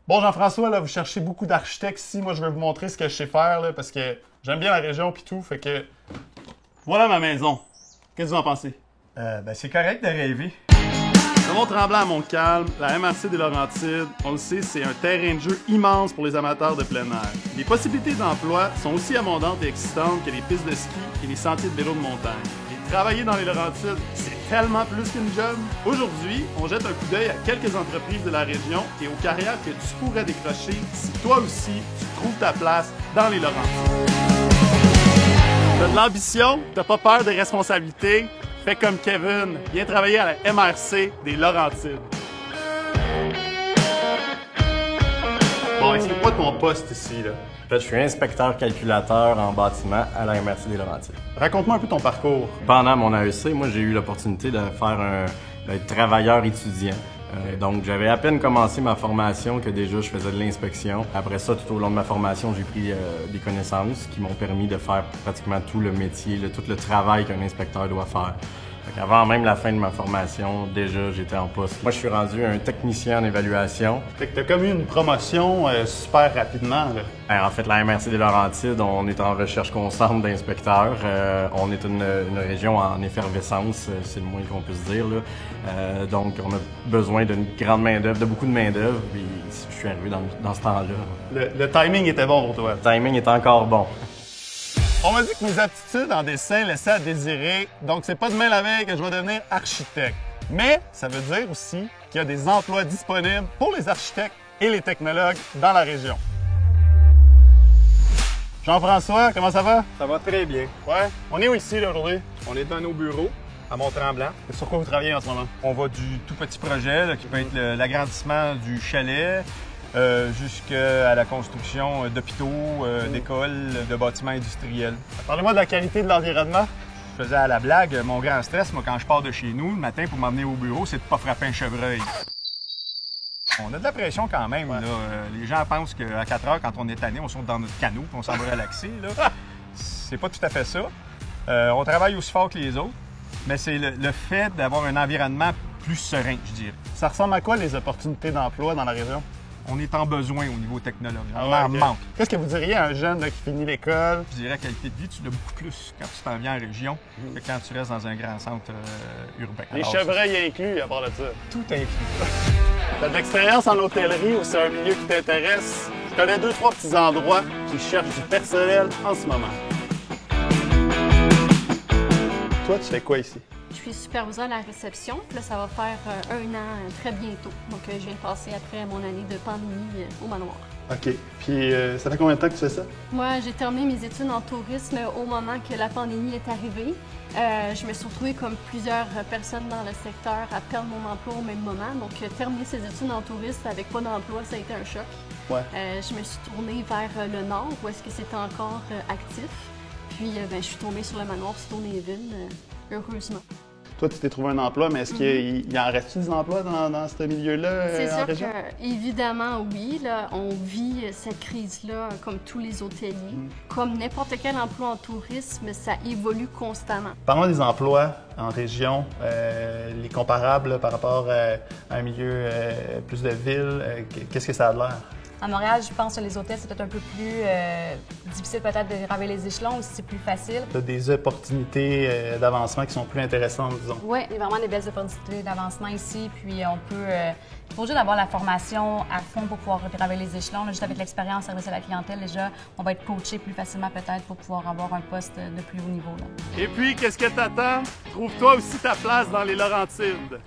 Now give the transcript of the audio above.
Bon, Jean-François, là, vous cherchez beaucoup d'architectes ici. Moi, je vais vous montrer ce que je sais faire, là, parce que j'aime bien la région pis tout. Fait que voilà ma maison. Qu'est-ce que vous en pensez? C'est correct de rêver. De Mont-Tremblant à Montcalm, la MRC des Laurentides, on le sait, c'est un terrain de jeu immense pour les amateurs de plein air. Les possibilités d'emploi sont aussi abondantes et excitantes que les pistes de ski et les sentiers de vélo de montagne. Et travailler dans les Laurentides, c'est tellement plus qu'une job. Aujourd'hui, on jette un coup d'œil à quelques entreprises de la région et aux carrières que tu pourrais décrocher si toi aussi, tu trouves ta place dans les Laurentides. T'as de l'ambition, t'as pas peur des responsabilités. Fais comme Kevin, viens travailler à la MRC des Laurentides. Bon, explique-moi ton poste ici, là. En fait, je suis inspecteur calculateur en bâtiment à la MRC des Laurentides. Raconte-moi un peu ton parcours. Pendant mon AEC, moi, j'ai eu l'opportunité de faire d'être travailleur étudiant. Donc, j'avais à peine commencé ma formation que déjà je faisais de l'inspection. Après ça, tout au long de ma formation, j'ai pris des connaissances qui m'ont permis de faire pratiquement tout le métier, tout le travail qu'un inspecteur doit faire. Avant même la fin de ma formation, déjà, j'étais en poste. Moi, je suis rendu un technicien en évaluation. Fait que t'as comme eu une promotion super rapidement, là. En fait, la MRC des Laurentides, on est en recherche constante d'inspecteurs. On est une région en effervescence, c'est le moins qu'on puisse dire, là. Donc, on a besoin d'une grande main-d'œuvre, de beaucoup de main-d'œuvre. Puis, je suis arrivé dans ce temps-là. Le timing était bon pour toi. Le timing est encore bon. On m'a dit que mes aptitudes en dessin laissaient à désirer, donc c'est pas demain la veille que je vais devenir architecte. Mais ça veut dire aussi qu'il y a des emplois disponibles pour les architectes et les technologues dans la région. Jean-François, comment ça va? Ça va très bien. Ouais. On est où ici, là, aujourd'hui? On est dans nos bureaux à Mont-Tremblant. Et sur quoi vous travaillez en ce moment? On va du tout petit projet là, qui peut être l'agrandissement du chalet jusqu'à la construction d'hôpitaux, d'écoles, de bâtiments industriels. Parlez-moi de la qualité de l'environnement. Je faisais à la blague, mon grand stress, moi, quand je pars de chez nous le matin pour m'emmener au bureau, c'est de ne pas frapper un chevreuil. On a de la pression quand même. Ouais. Là. Les gens pensent qu'à 4 heures, quand on est tanné, on saute dans notre canot et on s'en va relaxer. Là. C'est pas tout à fait ça. On travaille aussi fort que les autres, mais c'est le fait d'avoir un environnement plus serein, je dirais. Ça ressemble à quoi les opportunités d'emploi dans la région? On est en besoin au niveau technologique. On Ah en ouais, manque. Qu'est-ce que vous diriez à un jeune là, qui finit l'école? Je dirais qualité de vie, tu l'as beaucoup plus quand tu t'en viens en région que quand tu restes dans un grand centre urbain. Les Alors, chevreuils inclus, à part de ça. tout inclus. T'as de l'expérience en hôtellerie ou c'est un milieu qui t'intéresse? Je connais 2-3 petits endroits qui cherchent du personnel en ce moment. Toi, tu fais quoi ici? Je suis superviseur à la réception. Puis là, ça va faire un an très bientôt. Donc, je viens de passer après mon année de pandémie au manoir. OK. Puis, ça fait combien de temps que tu fais ça? Moi, j'ai terminé mes études en tourisme au moment que la pandémie est arrivée. Je me suis retrouvée comme plusieurs personnes dans le secteur à perdre mon emploi au même moment. Donc, terminer ses études en tourisme avec pas d'emploi, ça a été un choc. Ouais. Je me suis tournée vers le nord, où est-ce que c'était encore actif. Puis, je suis tombée sur le manoir Stoneyville, heureusement. Toi, tu t'es trouvé un emploi, mais est-ce qu'il y en reste des emplois dans ce milieu-là C'est en sûr région? qu'évidemment, oui. Là, on vit cette crise-là comme tous les hôteliers. Comme n'importe quel emploi en tourisme, ça évolue constamment. Parlons des emplois en région, les comparables là, par rapport à un milieu plus de ville. Qu'est-ce que ça a de l'air? À Montréal, je pense que les hôtels, c'est peut-être un peu plus difficile peut-être de gravir les échelons, ou si c'est plus facile. Tu as des opportunités d'avancement qui sont plus intéressantes, disons. Oui, il y a vraiment des belles opportunités d'avancement ici, puis on peut... il faut juste avoir la formation à fond pour pouvoir gravir les échelons. Là, juste avec l'expérience service à la clientèle, déjà, on va être coaché plus facilement peut-être pour pouvoir avoir un poste de plus haut niveau. Là. Et puis, qu'est-ce que t'attends? Trouve-toi aussi ta place dans les Laurentides.